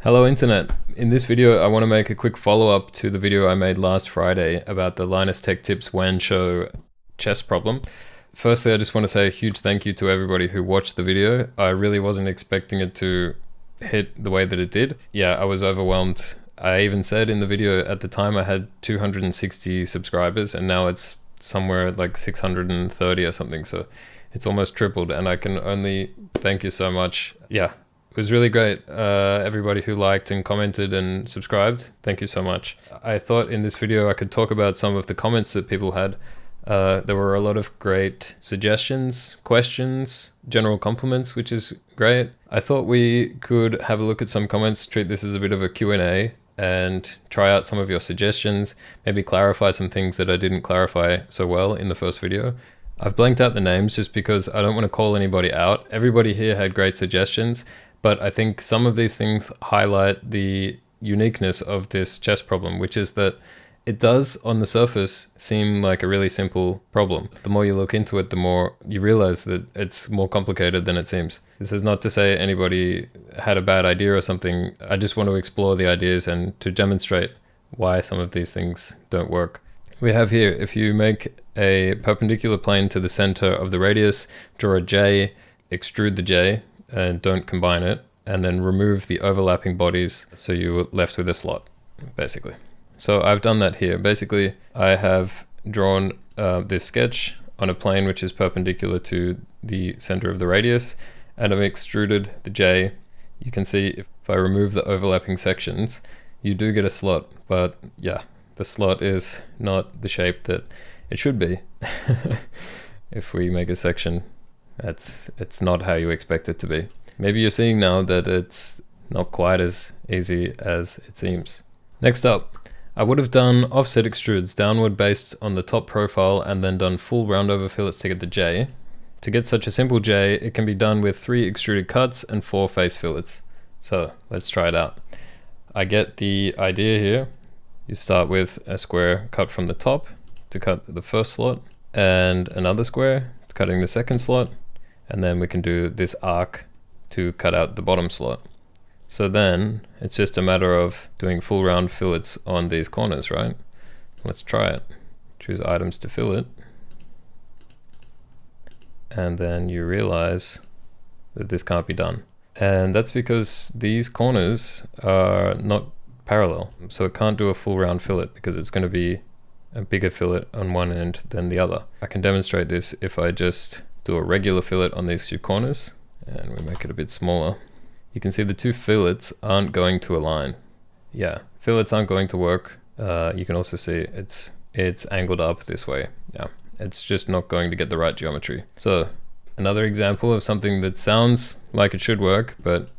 Hello Internet. In this video I want to make a quick follow-up to the video I made last Friday about the Linus Tech Tips WAN show chess problem. Firstly, I just want to say a huge thank you to everybody who watched the video. I really wasn't expecting it to hit the way that it did. Yeah, I was overwhelmed. I even said in the video at the time I had 260 subscribers and now it's somewhere like 630 or something, so it's almost tripled, and I can only thank you so much. Yeah, it was really great. Everybody who liked and commented and subscribed, thank you so much. I thought in this video I could talk about some of the comments that people had. There were a lot of great suggestions, questions, general compliments, which is great. I thought we could have a look at some comments, treat this as a bit of a Q&A, and try out some of your suggestions, maybe clarify some things that I didn't clarify so well in the first video. I've blanked out the names just because I don't want to call anybody out. Everybody here had great suggestions, but I think some of these things highlight the uniqueness of this chess problem, which is that it does on the surface seem like a really simple problem. The more you look into it, the more you realize that it's more complicated than it seems. This is not to say anybody had a bad idea or something. I just want to explore the ideas and to demonstrate why some of these things don't work. We have here, if you make a perpendicular plane to the center of the radius, draw a J, extrude the J, and don't combine it, and then remove the overlapping bodies so you're left with a slot, basically. So I've done that here. Basically, I have drawn this sketch on a plane which is perpendicular to the center of the radius, and I've extruded the J. You can see if I remove the overlapping sections, you do get a slot, but yeah, the slot is not the shape that it should be. If we make a section, it's not how you expect it to be. Maybe you're seeing now that it's not quite as easy as it seems. Next up, I would have done offset extrudes downward based on the top profile and then done full round over fillets to get the J. To get such a simple J, it can be done with 3 extruded cuts and 4 face fillets. So let's try it out. I get the idea here. You start with a square cut from the top to cut the first slot, and another square cutting the second slot, and then we can do this arc to cut out the bottom slot. So then it's just a matter of doing full round fillets on these corners, right? Let's try it. Choose items to fillet, and then you realize that this can't be done. And that's because these corners are not parallel, so it can't do a full round fillet because it's going to be a bigger fillet on one end than the other. I can demonstrate this if I just do a regular fillet on these two corners and we make it a bit smaller. You can see the two fillets aren't going to align. Yeah, fillets aren't going to work. You can also see it's angled up this way. Yeah, it's just not going to get the right geometry. So another example of something that sounds like it should work, but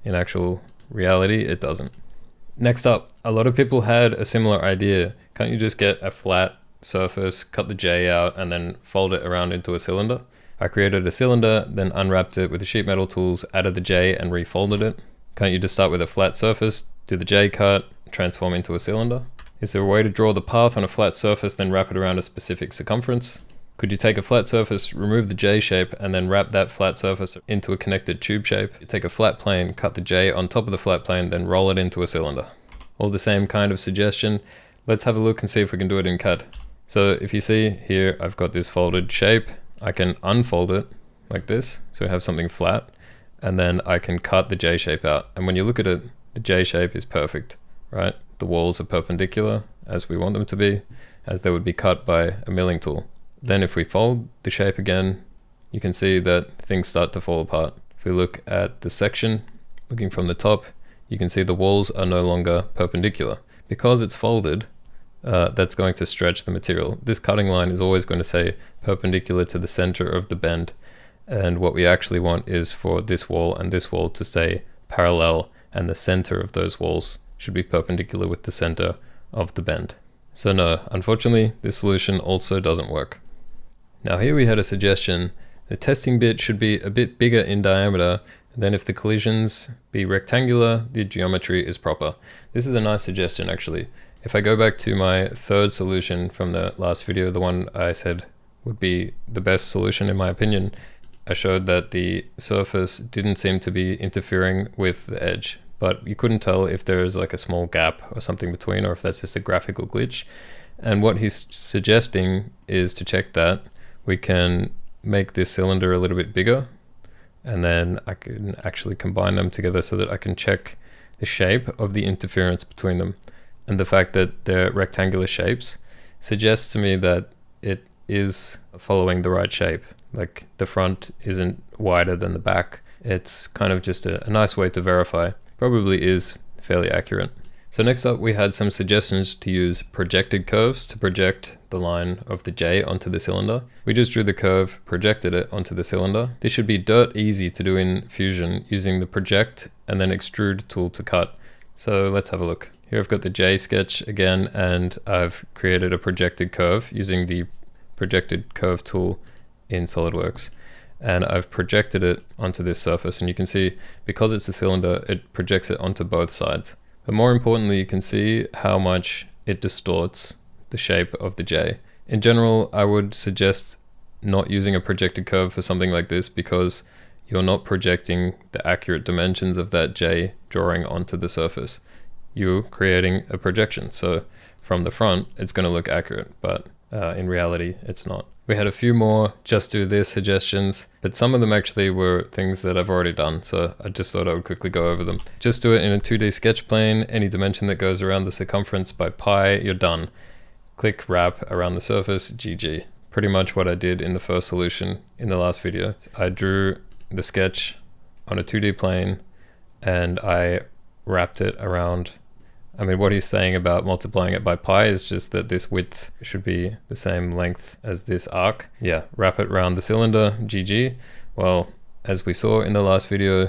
in actual reality it doesn't. Next up, a lot of people had a similar idea. Can't you just get a flat surface, cut the J out, and then fold it around into a cylinder? I created a cylinder, then unwrapped it with the sheet metal tools, added the J and refolded it. Can't you just start with a flat surface, do the J cut, transform into a cylinder? Is there a way to draw the path on a flat surface, then wrap it around a specific circumference? Could you take a flat surface, remove the J shape, and then wrap that flat surface into a connected tube shape? You take a flat plane, cut the J on top of the flat plane, then roll it into a cylinder. All the same kind of suggestion. Let's have a look and see if we can do it in CAD. So if you see here, I've got this folded shape. I can unfold it like this, so I have something flat, and then I can cut the J shape out. And when you look at it, the J shape is perfect, right? The walls are perpendicular as we want them to be, as they would be cut by a milling tool. Then if we fold the shape again, you can see that things start to fall apart. If we look at the section, looking from the top, you can see the walls are no longer perpendicular. Because it's folded, that's going to stretch the material. This cutting line is always going to say perpendicular to the center of the bend. And what we actually want is for this wall and this wall to stay parallel, and the center of those walls should be perpendicular with the center of the bend. So no, unfortunately, this solution also doesn't work. Now here we had a suggestion. The testing bit should be a bit bigger in diameter. Then if the collisions be rectangular, the geometry is proper. This is a nice suggestion actually. If I go back to my third solution from the last video, the one I said would be the best solution in my opinion, I showed that the surface didn't seem to be interfering with the edge. but you couldn't tell if there is like a small gap or something between, or if that's just a graphical glitch. And what he's suggesting is to check that we can make this cylinder a little bit bigger, and then I can actually combine them together so that I can check the shape of the interference between them. And the fact that they're rectangular shapes suggests to me that it is following the right shape. Like the front isn't wider than the back. It's kind of just a nice way to verify. Probably is fairly accurate. So next up, we had some suggestions to use projected curves to project the line of the J onto the cylinder. We just drew the curve, projected it onto the cylinder. This should be dirt easy to do in Fusion using the project and then extrude tool to cut. So let's have a look. Here I've got the J sketch again, and I've created a projected curve using the projected curve tool in Solidworks. And I've projected it onto this surface, and you can see because it's a cylinder, it projects it onto both sides. But more importantly, you can see how much it distorts the shape of the J. In general, I would suggest not using a projected curve for something like this, because you're not projecting the accurate dimensions of that J drawing onto the surface. You're creating a projection. So from the front, it's going to look accurate, but in reality, it's not. We had a few more just do this suggestions, but some of them actually were things that I've already done, so I just thought I would quickly go over them. Just do it in a 2D sketch plane. Any dimension that goes around the circumference by pi, you're done. Click wrap around the surface, GG. Pretty much what I did in the first solution in the last video. I drew the sketch on a 2D plane and I wrapped it around. I mean, what he's saying about multiplying it by pi is just that this width should be the same length as this arc. Yeah, wrap it around the cylinder, GG. Well, as we saw in the last video,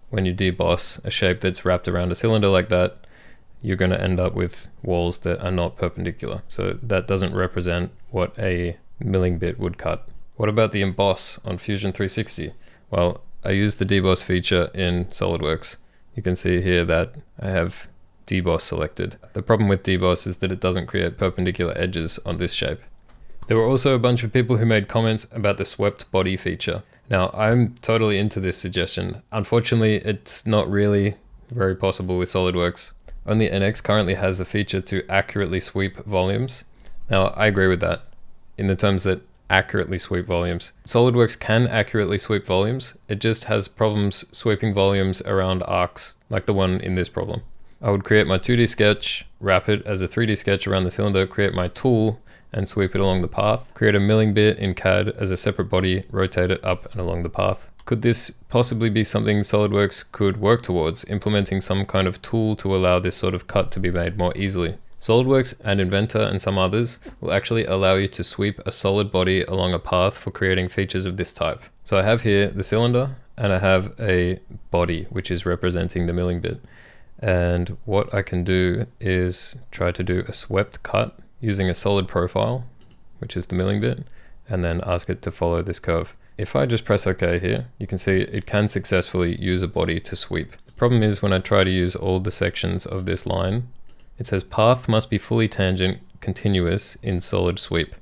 when you deboss a shape that's wrapped around a cylinder like that, you're going to end up with walls that are not perpendicular. So that doesn't represent what a milling bit would cut. What about the emboss on Fusion 360? Well, I used the deboss feature in Solidworks. You can see here that I have deboss selected. The problem with deboss is that it doesn't create perpendicular edges on this shape. There were also a bunch of people who made comments about the swept body feature. Now, I'm totally into this suggestion. Unfortunately, it's not really very possible with Solidworks. Only NX currently has the feature to accurately sweep volumes. Now, I agree with that in the terms that accurately sweep volumes. Solidworks can accurately sweep volumes. It just has problems sweeping volumes around arcs, like the one in this problem. I would create my 2D sketch, wrap it as a 3D sketch around the cylinder, create my tool, and sweep it along the path. Create a milling bit in CAD as a separate body, rotate it up and along the path. Could this possibly be something SolidWorks could work towards, implementing some kind of tool to allow this sort of cut to be made more easily? SolidWorks and Inventor and some others will actually allow you to sweep a solid body along a path for creating features of this type. So I have here the cylinder, and I have a body, which is representing the milling bit. And what I can do is try to do a swept cut using a solid profile, which is the milling bit, and then ask it to follow this curve. If I just press OK here, you can see it can successfully use a body to sweep. The problem is when I try to use all the sections of this line, it says path must be fully tangent continuous in solid sweep.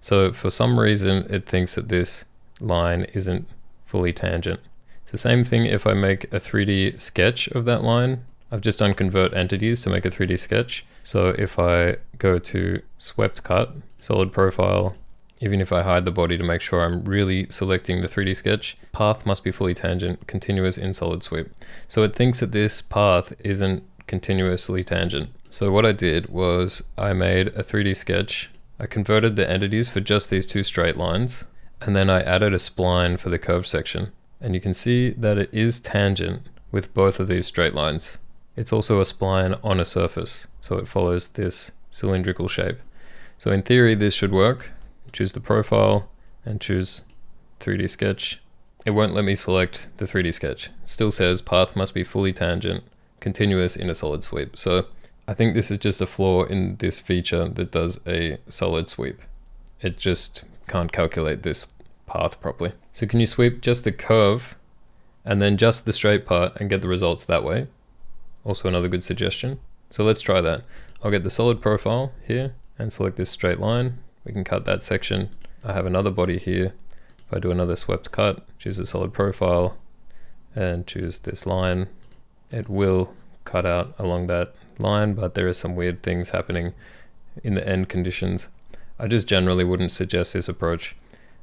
So for some reason, it thinks that this line isn't fully tangent. It's the same thing if I make a 3D sketch of that line. I've just done convert entities to make a 3D sketch. So if I go to swept cut, solid profile, even if I hide the body to make sure I'm really selecting the 3D sketch, path must be fully tangent, continuous in solid sweep. So it thinks that this path isn't continuously tangent. So what I did was I made a 3D sketch. I converted the entities for just these two straight lines, and then I added a spline for the curved section. And you can see that it is tangent with both of these straight lines. It's also a spline on a surface, so it follows this cylindrical shape. So in theory, this should work. Choose the profile and choose 3D sketch. It won't let me select the 3D sketch. It still says path must be fully tangent, continuous in a solid sweep. So I think this is just a flaw in this feature that does a solid sweep. It just can't calculate this path properly. So can you sweep just the curve and then just the straight part and get the results that way? Also another good suggestion. So let's try that. I'll get the solid profile here and select this straight line. We can cut that section. I have another body here. If I do another swept cut, choose the solid profile and choose this line it will cut out along that line, but there are some weird things happening in the end conditions. I just generally wouldn't suggest this approach.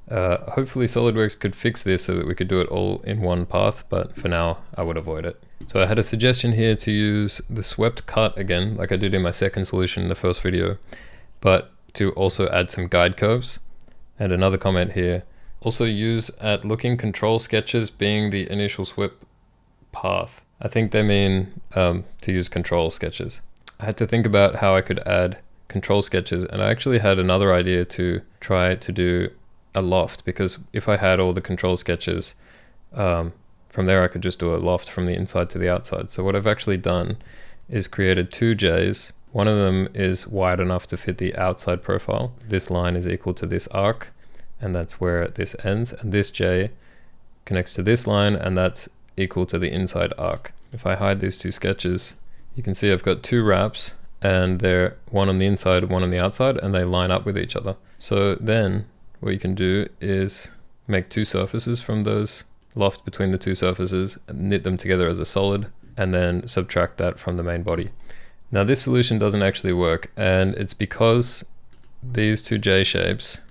Hopefully Solidworks could fix this so that we could do it all in one path, but for now I would avoid it. So I had a suggestion here to use the swept cut again, like I did in my second solution in the first video, but to also add some guide curves. And another comment here, also use at looking control sketches being the initial swept path. I think they mean to use control sketches. I had to think about how I could add control sketches, and I actually had another idea to try to do a loft, because if I had all the control sketches, from there I could just do a loft from the inside to the outside. So what I've actually done is created two J's. One of them is wide enough to fit the outside profile. This line is equal to this arc, and that's where this ends, and this J connects to this line, and that's equal to the inside arc. If I hide these two sketches, you can see I've got two wraps, and they're one on the inside, one on the outside, and they line up with each other. So then what you can do is make two surfaces from those, loft between the two surfaces, and knit them together as a solid, and then subtract that from the main body. Now this solution doesn't actually work, and it's because these two J shapes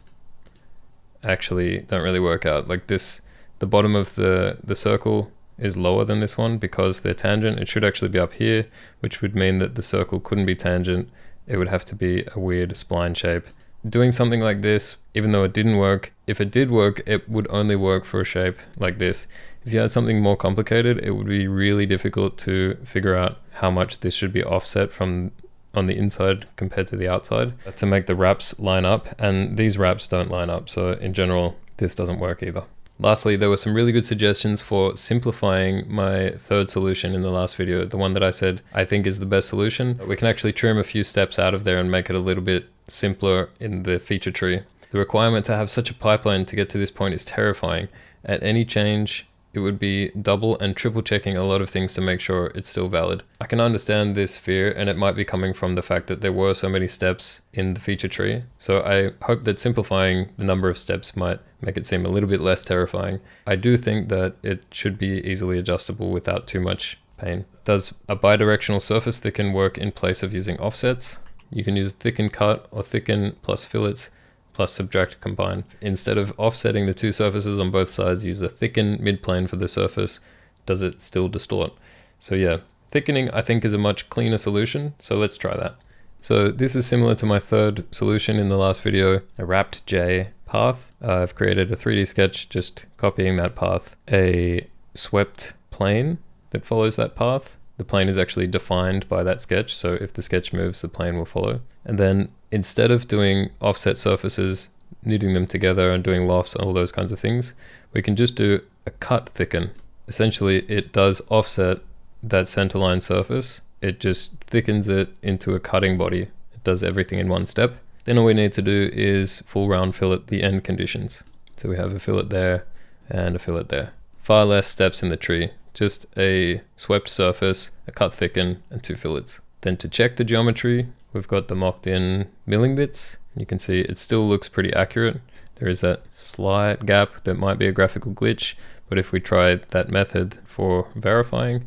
actually don't really work out. Like this, the bottom of the circle is lower than this one because they're tangent. It should actually be up here, which would mean that the circle couldn't be tangent. It would have to be a weird spline shape. Doing something like this, even though it didn't work, if it did work, it would only work for a shape like this. If you had something more complicated, it would be really difficult to figure out how much this should be offset from on the inside compared to the outside to make the wraps line up, and these wraps don't line up, so in general this doesn't work either. Lastly, there were some really good suggestions for simplifying my third solution in the last video, the one that I said I think is the best solution. We can actually trim a few steps out of there and make it a little bit simpler in the feature tree. The requirement to have such a pipeline to get to this point is terrifying. At any change, it would be double and triple checking a lot of things to make sure it's still valid. I can understand this fear, and it might be coming from the fact that there were so many steps in the feature tree. So I hope that simplifying the number of steps might make it seem a little bit less terrifying. I do think that it should be easily adjustable without too much pain. Does a bidirectional surface thicken work in place of using offsets? You can use Thickened-Cut or thicken plus fillets plus subtract combine. Instead of offsetting the two surfaces on both sides, use a thicken midplane for the surface. Does it still distort? So yeah, thickening I think is a much cleaner solution, so let's try that. So this is similar to my third solution in the last video, a wrapped J path. I've created a 3D sketch just copying that path, a swept plane that follows that path. The plane is actually defined by that sketch, so if the sketch moves, the plane will follow. And then instead of doing offset surfaces, knitting them together and doing lofts and all those kinds of things, we can just do a cut thicken. Essentially, it does offset that centerline surface. It just thickens it into a cutting body. It does everything in one step. Then all we need to do is full round fillet the end conditions. So we have a fillet there and a fillet there. Far less steps in the tree. Just a swept surface, a cut thicken, and two fillets. Then to check the geometry, we've got the mocked in milling bits. You can see it still looks pretty accurate. There is that slight gap that might be a graphical glitch, but if we try that method for verifying,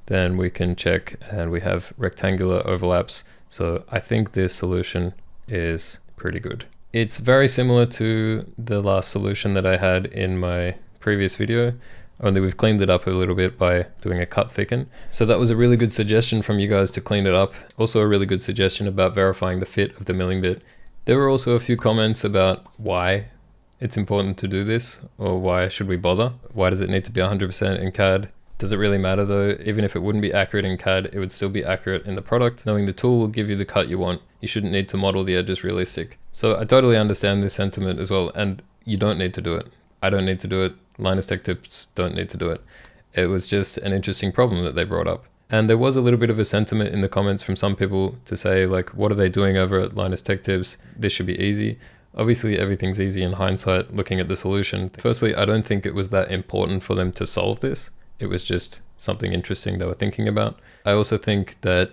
then we can check and we have rectangular overlaps. So I think this solution is pretty good. It's very similar to the last solution that I had in my previous video, only we've cleaned it up a little bit by doing a cut thicken. So that was a really good suggestion from you guys to clean it up. Also a really good suggestion about verifying the fit of the milling bit. There were also a few comments about why it's important to do this, or why should we bother? Why does it need to be 100% in CAD? Does it really matter though? Even if it wouldn't be accurate in CAD, it would still be accurate in the product. Knowing the tool will give you the cut you want. You shouldn't need to model the edges realistic. So I totally understand this sentiment as well, and you don't need to do it. I don't need to do it. Linus Tech Tips don't need to do it. It was just an interesting problem that they brought up. And there was a little bit of a sentiment in the comments from some people to say, like, what are they doing over at Linus Tech Tips? This should be easy. Obviously, everything's easy in hindsight, looking at the solution. Firstly, I don't think it was that important for them to solve this. It was just something interesting they were thinking about. I also think that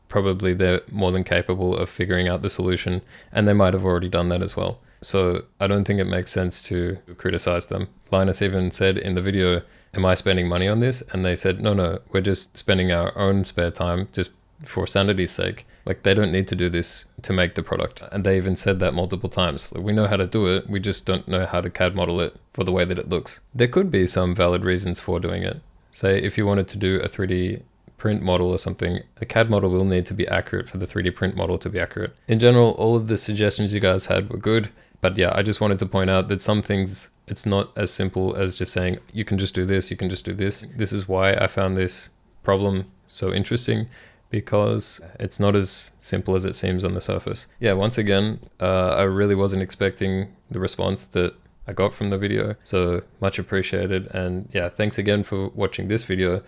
probably they're more than capable of figuring out the solution, and they might have already done that as well. So I don't think it makes sense to criticize them. Linus even said in the video am I spending money on this? And they said, no, we're just spending our own spare time just for sanity's sake. Like, they don't need to do this to make the product. And they even said that multiple times. Like, we know how to do it, we just don't know how to CAD model it for the way that it looks. There could be some valid reasons for doing it. Say if you wanted to do a 3D print model or something, a CAD model will need to be accurate for the 3D print model to be accurate. In general, all of the suggestions you guys had were good. But yeah, I just wanted to point out that some things, it's not as simple as just saying, you can just do this, you can just do this. This is why I found this problem so interesting, because it's not as simple as it seems on the surface. Yeah, once again, I really wasn't expecting the response that I got from the video, so much appreciated. And yeah, thanks again for watching this video,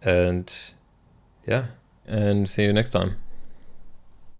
and yeah, and see you next time.